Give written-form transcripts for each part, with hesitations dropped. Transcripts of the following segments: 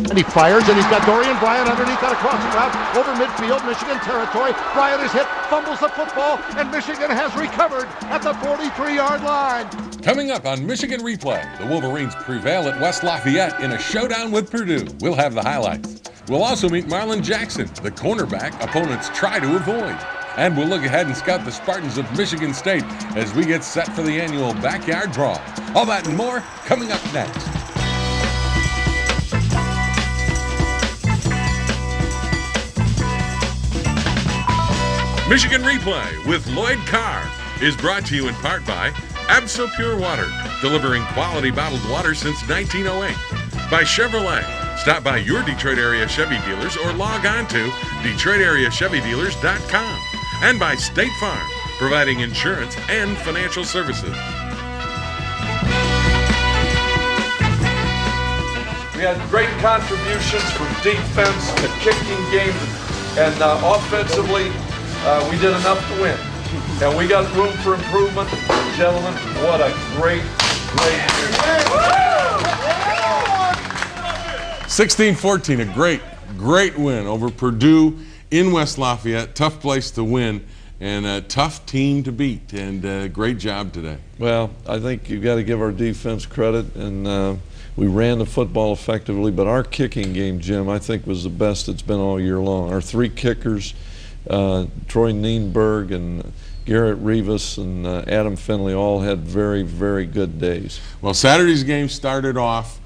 And he fires, and he's got Dorian Bryant underneath on a crossing route over midfield, Michigan territory. Bryant is hit, fumbles the football, and Michigan has recovered at the 43-yard line. Coming up on Michigan Replay, the Wolverines prevail at West Lafayette in a showdown with Purdue. We'll have the highlights. We'll also meet Marlon Jackson, the cornerback opponents try to avoid. And we'll look ahead and scout the Spartans of Michigan State as we get set for the annual Backyard Brawl. All that and more coming up next. Michigan Replay with Lloyd Carr is brought to you in part by Abso Pure Water, delivering quality bottled water since 1908. By Chevrolet. Stop by your Detroit area Chevy dealers or log on to DetroitAreaChevyDealers.com. And by State Farm, providing insurance and financial services. We had great contributions from defense to kicking game, and offensively, we did enough to win. And we got room for improvement. Gentlemen, what a great year. 16-14, a great win over Purdue in West Lafayette. Tough place to win and a tough team to beat, and great job today. Well, I think you've got to give our defense credit, and we ran the football effectively, but our kicking game, Jim, I think was the best it's been all year long. Our three kickers, Troy Nienberg and Garrett Rivas and Adam Finley, all had very, very good days. Well, Saturday's game started off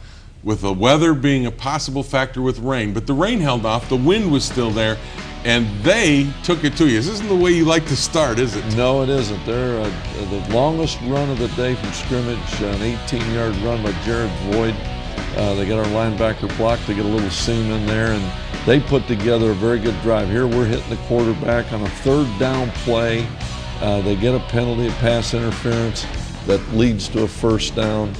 with the weather being a possible factor with rain, but the rain held off, the wind was still there, and they took it to you. This isn't the way you like to start, is it? No, it isn't. They're the longest run of the day from scrimmage, an 18-yard run by Jared Lloyd. They got our linebacker blocked, they get a little seam in there, and they put together a very good drive. Here we're hitting the quarterback on a third down play. They get a penalty of pass interference that leads to a first down.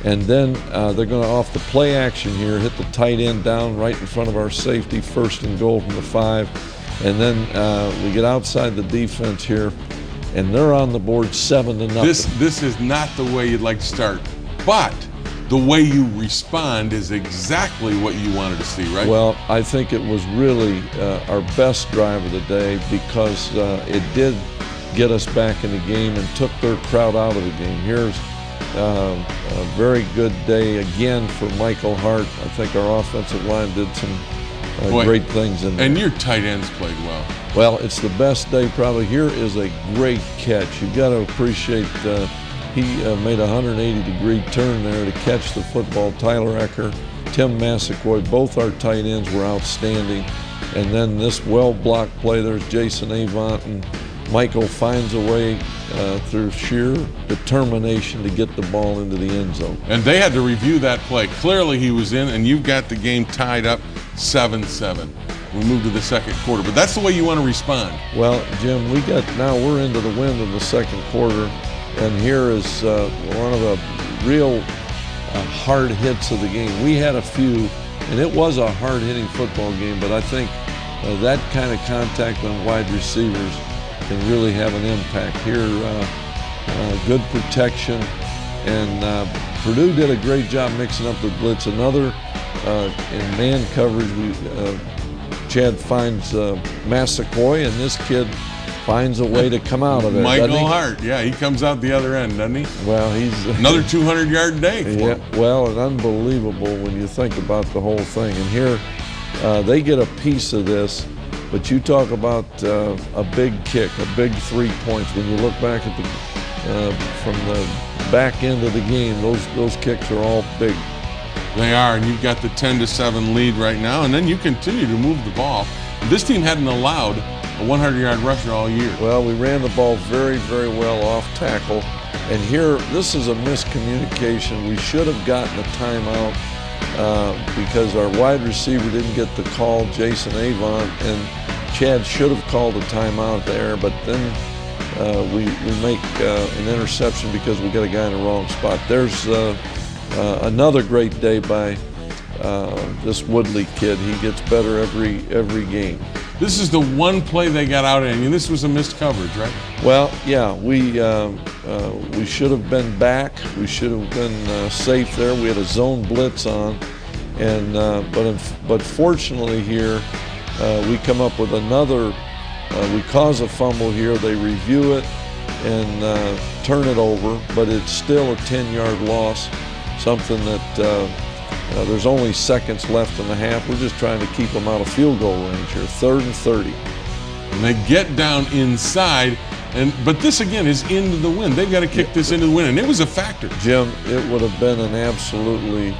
And then they're going to, off the play action here, hit the tight end down right in front of our safety, 1st and goal from the 5. And then we get outside the defense here, and they're on the board 7-0. This is not the way you'd like to start, but the way you respond is exactly what you wanted to see, right? Well, I think it was really our best drive of the day because it did get us back in the game and took their crowd out of the game. Here's a very good day again for Michael Hart. I think our offensive line did some great things in there. And your tight ends played well. Well, it's the best day probably. Here is a great catch. You've got to appreciate he made a 180-degree turn there to catch the football. Tyler Ecker, Tim Massaquoi, both our tight ends were outstanding. And then this well-blocked play, there's Jason Avant, and Michael finds a way through sheer determination to get the ball into the end zone. And they had to review that play. Clearly he was in, and you've got the game tied up 7-7. We move to the second quarter, but that's the way you want to respond. Well, Jim, now we're into the wind in the second quarter, and here is one of the real hard hits of the game. We had a few, and it was a hard-hitting football game, but I think that kind of contact on wide receivers can really have an impact. Here, good protection, and Purdue did a great job mixing up the blitz. Another in man coverage, Chad finds Massaquoi, and this kid finds a way to come out of it. Michael Hart, yeah, he comes out the other end, doesn't he? Well, he's another 200-yard day for him. Well, and unbelievable when you think about the whole thing. And here, they get a piece of this. But you talk about a big kick, a big 3 points. When you look back at from the back end of the game, those kicks are all big. They are, and you've got the 10-7 lead right now, and then you continue to move the ball. This team hadn't allowed a 100-yard rusher all year. Well, we ran the ball very, very well off tackle, and here, this is a miscommunication. We should have gotten a timeout because our wide receiver didn't get the call, Jason Avant, and Chad should have called a timeout there, but then we make an interception because we got a guy in the wrong spot. There's another great day by this Woodley kid. He gets better every game. This is the one play they got out in. I mean, this was a missed coverage, right? Well, yeah, we should have been back. We should have been safe there. We had a zone blitz on, And but fortunately here, we come up with another. We cause a fumble here. They review it and turn it over, but it's still a 10-yard loss. Something that there's only seconds left in the half. We're just trying to keep them out of field goal range here. 3rd and 30. And they get down inside, but this again is into the wind. They've got to kick this into the wind, and it was a factor. Jim, it would have been an absolutely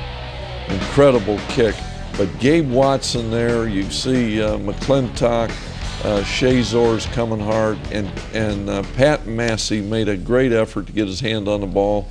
incredible kick. But Gabe Watson there, you see McClintock, Shazor's coming hard, and Pat Massey made a great effort to get his hand on the ball.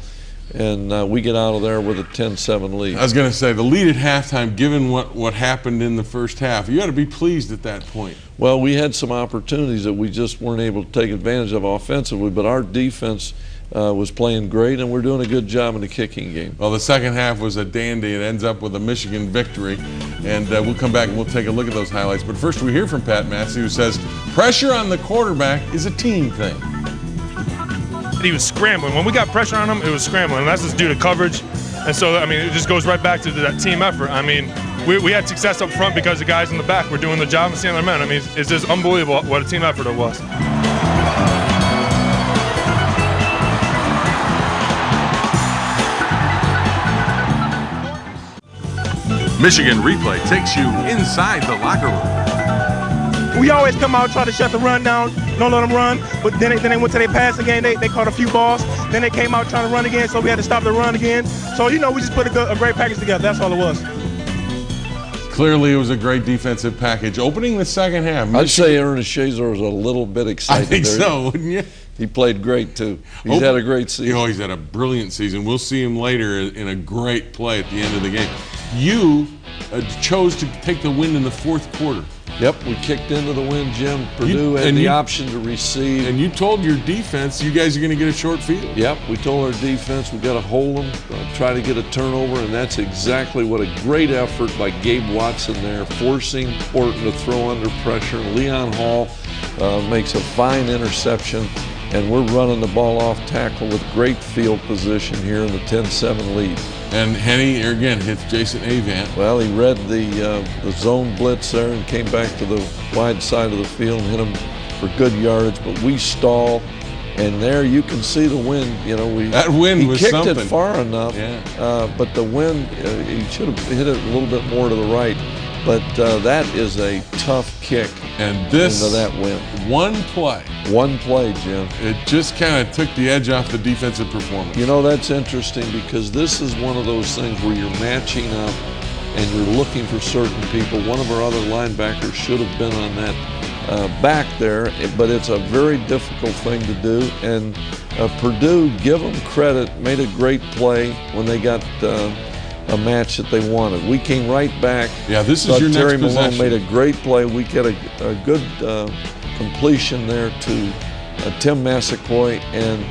And we get out of there with a 10-7 lead. I was going to say, the lead at halftime, given what happened in the first half, you got to be pleased at that point. Well, we had some opportunities that we just weren't able to take advantage of offensively, but our defense was playing great, and we're doing a good job in the kicking game. Well, the second half was a dandy. It ends up with a Michigan victory, and we'll come back and we'll take a look at those highlights. But first, we hear from Pat Massey, who says pressure on the quarterback is a team thing. He was scrambling. When we got pressure on him, it was scrambling, and that's just due to coverage. And so, I mean, it just goes right back to that team effort. I mean, we had success up front because the guys in the back were doing the job and seeing their men. I mean, it's just unbelievable what a team effort it was. Michigan Replay takes you inside the locker room. We always come out, try to shut the run down, don't let them run. But then they went to their passing game. They caught a few balls. Then they came out trying to run again, so we had to stop the run again. So, we just put a great package together. That's all it was. Clearly, it was a great defensive package. Opening the second half. I'd say Ernest Shazor was a little bit excited. I think there. so, wouldn't you? He played great, too. He's had a great season. He's had a brilliant season. We'll see him later in a great play at the end of the game. You chose to take the win in the fourth quarter. Yep, we kicked into the wind, Jim. Purdue had the option to receive. And you told your defense you guys are going to get a short field. Yep, we told our defense we got to hold them, try to get a turnover, and that's exactly what a great effort by Gabe Watson there, forcing Orton to throw under pressure. Leon Hall makes a fine interception, and we're running the ball off tackle with great field position here in the 10-7 lead. And Henny, again, hits Jason Avant. Well, he read the zone blitz there and came back to the wide side of the field and hit him for good yardage. But we stall, and there you can see the wind. That wind was kicked something. It far enough, yeah. But the wind, he should have hit it a little bit more to the right. But that is a tough kick and this into that wind. One play, Jim. It just kind of took the edge off the defensive performance. That's interesting because this is one of those things where you're matching up and you're looking for certain people. One of our other linebackers should have been on that back there, but it's a very difficult thing to do. And Purdue, give them credit, made a great play when they got a match that they wanted. We came right back. Yeah, this is your Terry next Malone possession. made a great play. We get a good completion there to Tim Massaquoi, and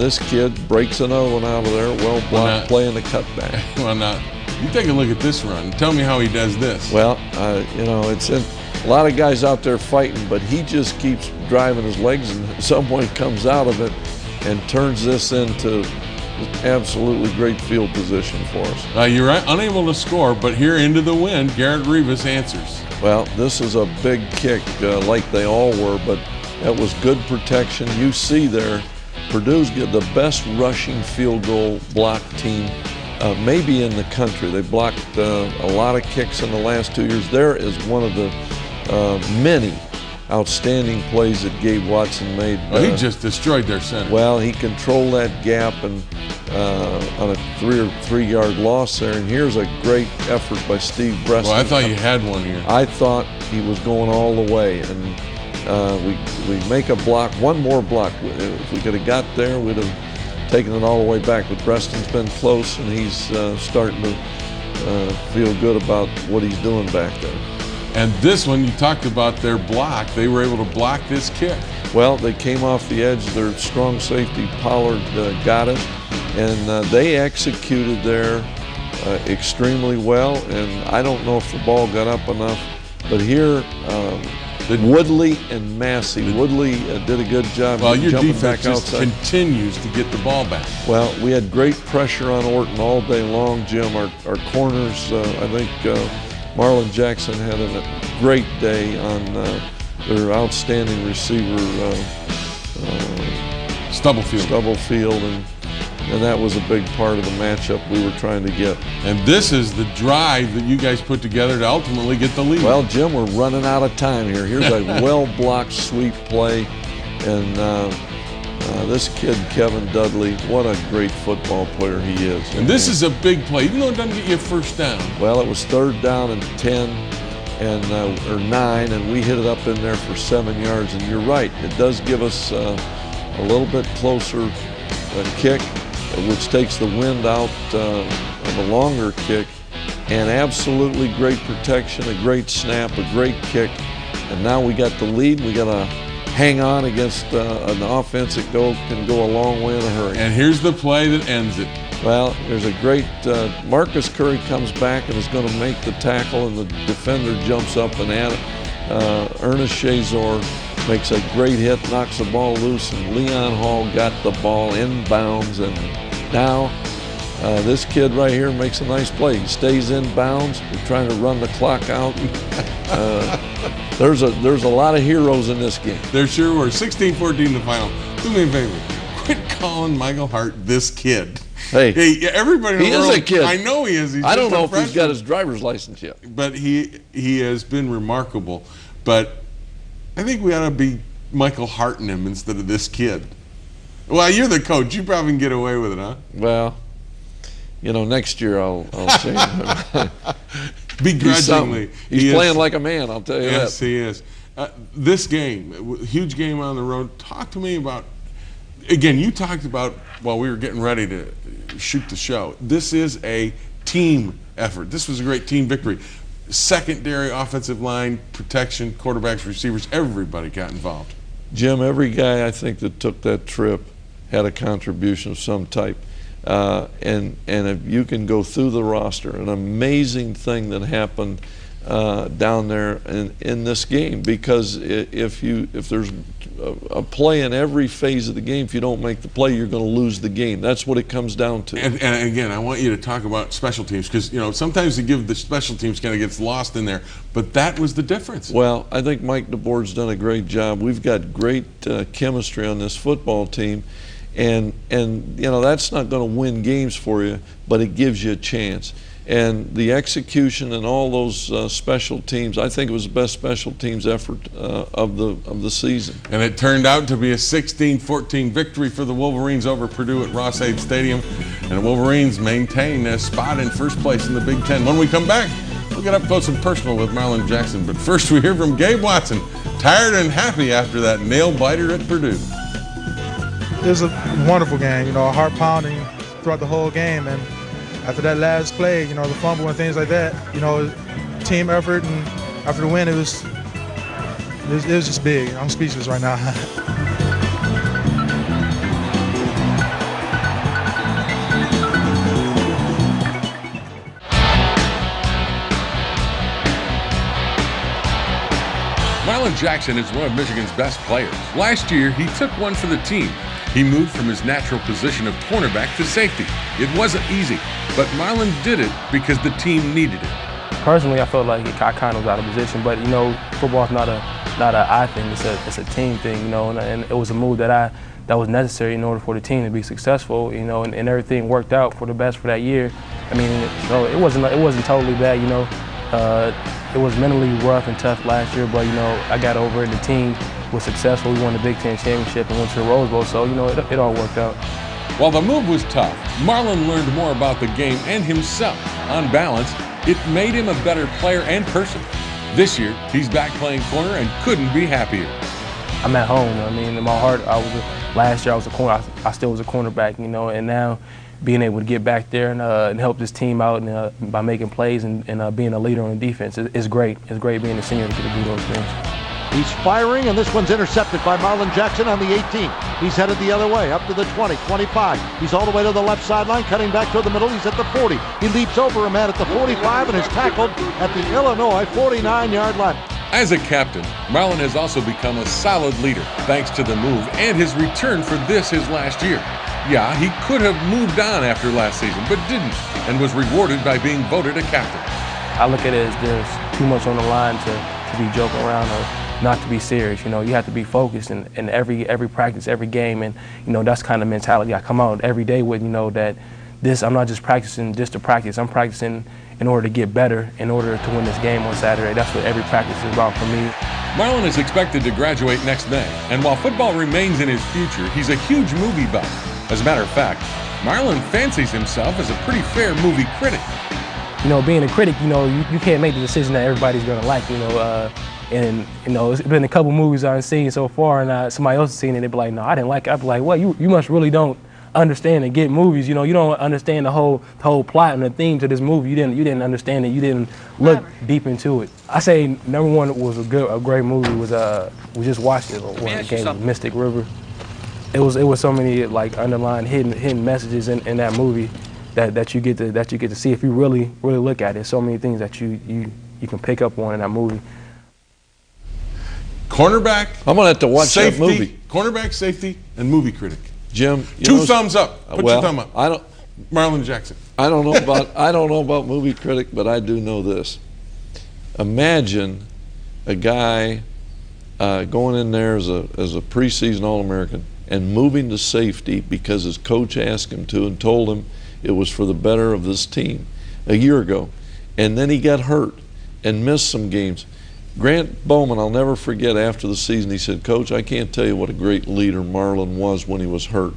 this kid breaks another one out of there. Well blocked play in the cutback. Well, now, you take a look at this run. Tell me how he does this. Well, it's a lot of guys out there fighting, but he just keeps driving his legs and at some point comes out of it and turns this into absolutely great field position for us. You're unable to score, but here into the wind, Garrett Rivas answers. Well, this is a big kick like they all were, but that was good protection. You see there, Purdue's got the best rushing field goal block team maybe in the country. They blocked a lot of kicks in the last 2 years. There is one of the many outstanding plays that Gabe Watson made. He just destroyed their center. Well, he controlled that gap and on a 3-yard loss there. And here's a great effort by Steve Breston. Well, I thought you had one here. I thought he was going all the way, and we make a block, one more block. If we could have got there, we'd have taken it all the way back. But Breston's been close, and he's starting to feel good about what he's doing back there. And this one, you talked about their block. They were able to block this kick. Well, they came off the edge. Their strong safety, Pollard, got it. And they executed there extremely well. And I don't know if the ball got up enough. But here, Woodley and Massey. Woodley did a good job Your jumping defense back just outside. continues to get the ball back. Well, we had great pressure on Orton all day long, Jim. Our corners, I think Marlon Jackson had a great day on their outstanding receiver, Stubblefield, and that was a big part of the matchup we were trying to get. And this is the drive that you guys put together to ultimately get the lead. Well, Jim, we're running out of time here. Here's a well-blocked sweep play, and this kid, Kevin Dudley, what a great football player he is. And this is a big play, even though it doesn't get you a first down. Well, it was 3rd down and 10, or 9, and we hit it up in there for 7 yards. And you're right, it does give us a little bit closer kick, which takes the wind out of a longer kick, and absolutely great protection, a great snap, a great kick, and now we got the lead. We got to hang on against an offense that can go a long way in a hurry. And here's the play that ends it. Well, there's a great Marcus Curry comes back and is going to make the tackle, and the defender jumps up and at it. Ernest Shazor makes a great hit, knocks the ball loose, and Leon Hall got the ball inbounds. And now this kid right here makes a nice play. He stays in bounds. We're trying to run the clock out. There's a lot of heroes in this game. There sure were. 16-14 the final. Do me a favor. Quit calling Michael Hart this kid. Hey, everybody in the he world, is a kid. I know he is. I don't know if he's got his driver's license yet. But he has been remarkable. But I think we ought to be Michael Harting him instead of this kid. Well, you're the coach. You probably can get away with it, huh? Well, next year I'll change him. Begrudgingly. He's playing like a man, I'll tell you that. Yes, he is. This game, huge game on the road. Talk to me about, again, you talked about while we were getting ready to shoot the show. This is a team effort. This was a great team victory. Secondary, offensive line, protection, quarterbacks, receivers, everybody got involved. Jim, every guy I think that took that trip had a contribution of some type. And if you can go through the roster, an amazing thing that happened down there in this game, because if there's a play in every phase of the game, if you don't make the play, you're going to lose the game. That's what it comes down to. And again, I want you to talk about special teams, because sometimes the give the special teams kind of gets lost in there, but that was the difference. Well, I think Mike DeBoer's done a great job. We've got great chemistry on this football team. And that's not going to win games for you, but it gives you a chance. And the execution and all those special teams, I think it was the best special teams effort of the season. And it turned out to be a 16-14 victory for the Wolverines over Purdue at Ross-Ade Stadium. And the Wolverines maintain their spot in first place in the Big Ten. When we come back, we'll get up close and personal with Marlon Jackson. But first we hear from Gabe Watson, tired and happy after that nail-biter at Purdue. It was a wonderful game, heart pounding throughout the whole game. And after that last play, the fumble and things like that, team effort. And after the win, it was just big. I'm speechless right now. Marlon Jackson is one of Michigan's best players. Last year, he took one for the team. He moved from his natural position of cornerback to safety. It wasn't easy, but Marlon did it because the team needed it. Personally, I felt like I kind of was out of position, but football's not a I thing. It's a team thing, and it was a move that was necessary in order for the team to be successful, and everything worked out for the best for that year. I mean, it wasn't totally bad, It was mentally rough and tough last year, but I got over it. The team was successful. We won the Big Ten championship and went to the Rose Bowl, so it all worked out. While the move was tough, Marlon learned more about the game and himself. On balance, it made him a better player and person. This year, he's back playing corner and couldn't be happier. I'm at home. In my heart, last year I was a corner. I still was a cornerback, and now being able to get back there and help this team out and, by making plays and being a leader on the defense is great. It's great being a senior to get to do those things. He's firing, and this one's intercepted by Marlon Jackson on the 18. He's headed the other way, up to the 20, 25. He's all the way to the left sideline, cutting back to the middle. He's at the 40. He leaps over a man at the 45 and is tackled at the Illinois 49-yard line. As a captain, Marlon has also become a solid leader thanks to the move and his return for his last year. Yeah, he could have moved on after last season, but didn't, and was rewarded by being voted a captain. I look at it as there's too much on the line to be joking around or not to be serious. You know, you have to be focused in every practice, every game, and you know that's kind of mentality I come out every day with. You know that I'm not just practicing just to practice. I'm practicing in order to get better, in order to win this game on Saturday. That's what every practice is about for me. Marlon is expected to graduate next May, and while football remains in his future, he's a huge movie buff. As a matter of fact, Marlon fancies himself as a pretty fair movie critic. You know, being a critic, you know, you can't make the decision that everybody's gonna like, you know, and you know, it's been a couple movies I've seen so far, and somebody else has seen it, they'd be like, no, I didn't like it. I'd be like, well, you must really don't understand and get movies. You know, you don't understand the whole plot and the theme to this movie. You didn't understand it. You didn't look deep into it. I say number one was a great movie. Was we just watched it one game, Mystic River. It was so many like underlying hidden messages in that movie that you get to see if you really look at it. So many things that you can pick up on in that movie. Cornerback. I'm gonna have to watch safety, that movie. Cornerback, safety, and movie critic. Jim, Two thumbs up. Put your thumb up. I don't. Marlon Jackson. I don't know about movie critic, but I do know this. Imagine a guy going in there as a preseason All-American and moving to safety because his coach asked him to and told him it was for the better of this team a year ago, and then he got hurt and missed some games. Grant Bowman, I'll never forget, after the season, he said, Coach, I can't tell you what a great leader Marlon was when he was hurt.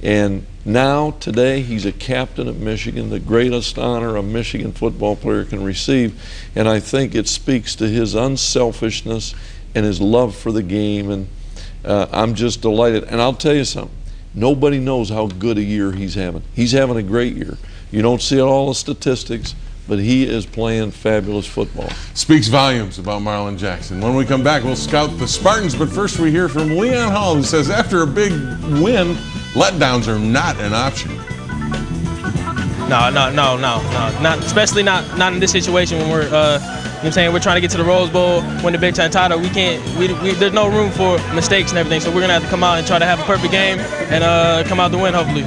And now, today, he's a captain at Michigan, the greatest honor a Michigan football player can receive. And I think it speaks to his unselfishness and his love for the game. And I'm just delighted. And I'll tell you something. Nobody knows how good a year he's having. He's having a great year. You don't see all the statistics, but he is playing fabulous football. Speaks volumes about Marlon Jackson. When we come back, we'll scout the Spartans, but first we hear from Leon Hall, who says after a big win, letdowns are not an option. No, not especially not in this situation when we're, you know what I'm saying, we're trying to get to the Rose Bowl, win the Big Ten title. We can't, there's no room for mistakes and everything, so we're gonna have to come out and try to have a perfect game and come out to win, hopefully.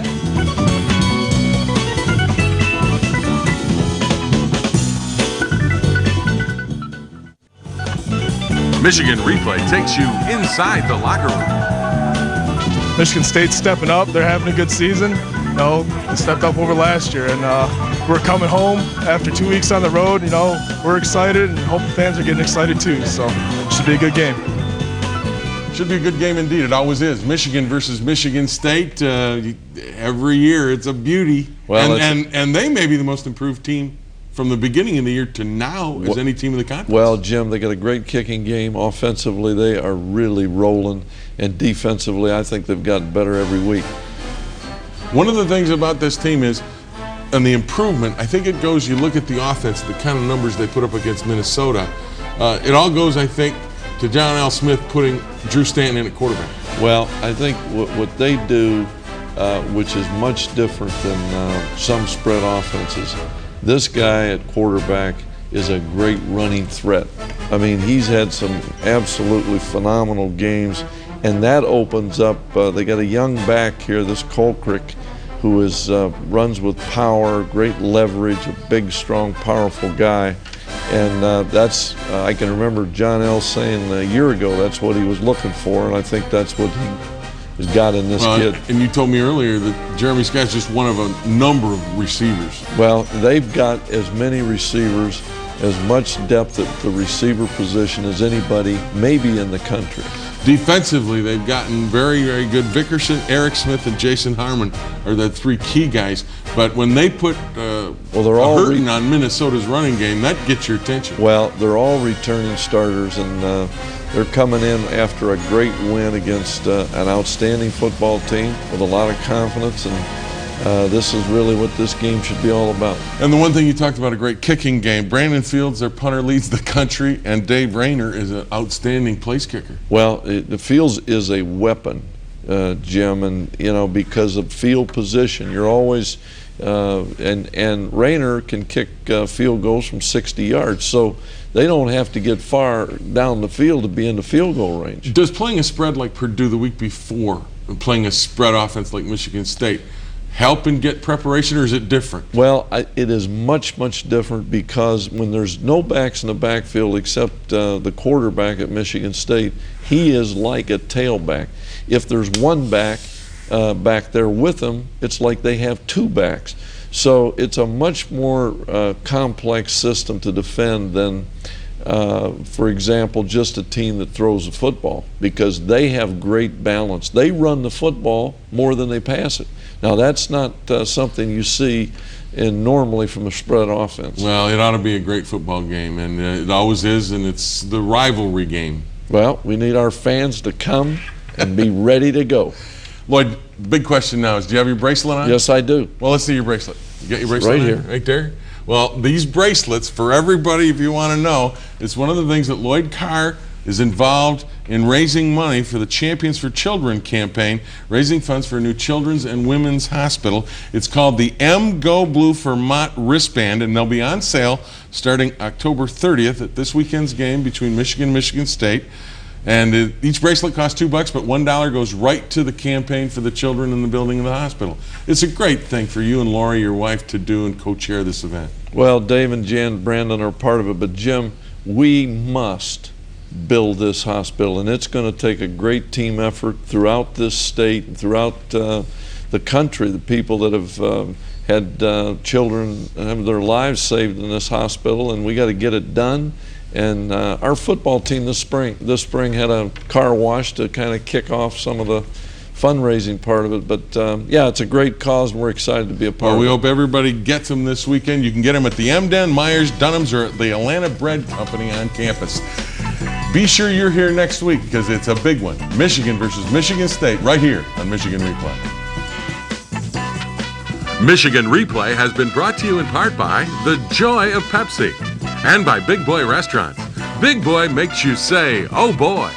Michigan Replay takes you inside the locker room. Michigan State's stepping up. They're having a good season. You know, they stepped up over last year, and we're coming home after 2 weeks on the road. You know, we're excited, and hope the fans are getting excited too. So it should be a good game. Should be a good game indeed. It always is. Michigan versus Michigan State. Every year, it's a beauty. Well, and they may be the most improved team from the beginning of the year to now as any team in the conference. Well, Jim, they got a great kicking game. Offensively, they are really rolling. And defensively, I think they've gotten better every week. One of the things about this team is, and the improvement, I think it goes, you look at the offense, the kind of numbers they put up against Minnesota. It all goes, I think, to John L. Smith putting Drew Stanton in at quarterback. Well, I think what they do, which is much different than some spread offenses, this guy at quarterback is a great running threat. I mean, he's had some absolutely phenomenal games, and that opens up, they got a young back here, this Colcrick, who is runs with power, great leverage, a big, strong, powerful guy. And that's, I can remember John L. saying a year ago that's what he was looking for, and I think that's what he has got in this kid. And you told me earlier that Jeremy Scott's just one of a number of receivers. Well, they've got as many receivers, as much depth at the receiver position as anybody maybe in the country. Defensively, they've gotten very, very good. Vickerson, Eric Smith, and Jason Harmon are the three key guys. But when they put a hurting on Minnesota's running game, that gets your attention. Well, they're all returning starters, and they're coming in after a great win against an outstanding football team with a lot of confidence, and this is really what this game should be all about. And the one thing you talked about, a great kicking game. Brandon Fields, their punter, leads the country, and Dave Rayner is an outstanding place kicker. Well, the Fields is a weapon, Jim, and you know, because of field position, you're always and Rayner can kick field goals from 60 yards. So they don't have to get far down the field to be in the field goal range. Does playing a spread like Purdue the week before and playing a spread offense like Michigan State help and get preparation, or is it different? Well, it is much, much different because when there's no backs in the backfield except the quarterback at Michigan State, he is like a tailback. If there's one back back there with them, it's like they have two backs. So it's a much more complex system to defend than, for example, just a team that throws the football, because they have great balance. They run the football more than they pass it. Now, that's not something you see normally from a spread offense. Well, it ought to be a great football game, and it always is, and it's the rivalry game. Well, we need our fans to come and be ready to go. Lloyd, big question now is, do you have your bracelet on? Yes, I do. Well, let's see your bracelet. You got your bracelet right on? here. Right there? Well, these bracelets, for everybody, if you want to know, it's one of the things that Lloyd Carr is involved in raising money for the Champions for Children campaign, raising funds for a new children's and women's hospital. It's called the M Go Blue Vermont wristband, and they'll be on sale starting October 30th at this weekend's game between Michigan and Michigan State. And each bracelet costs $2, but $1 goes right to the campaign for the children in the building of the hospital. It's a great thing for you and Lori, your wife, to do and co-chair this event. Well, Dave and Jan Brandon are part of it, but Jim, we must build this hospital, and it's going to take a great team effort throughout this state and throughout the country. The people that have had children have their lives saved in this hospital, and we got to get it done. And our football team this spring had a car wash to kind of kick off some of the fundraising part of it. But yeah, it's a great cause, and we're excited to be a part of it. We hope everybody gets them this weekend. You can get them at the M-Den, Myers, Dunham's, or at the Atlanta Bread Company on campus. Be sure you're here next week, because it's a big one. Michigan versus Michigan State, right here on Michigan Replay. Michigan Replay has been brought to you in part by The Joy of Pepsi and by Big Boy Restaurants. Big Boy makes you say, oh boy.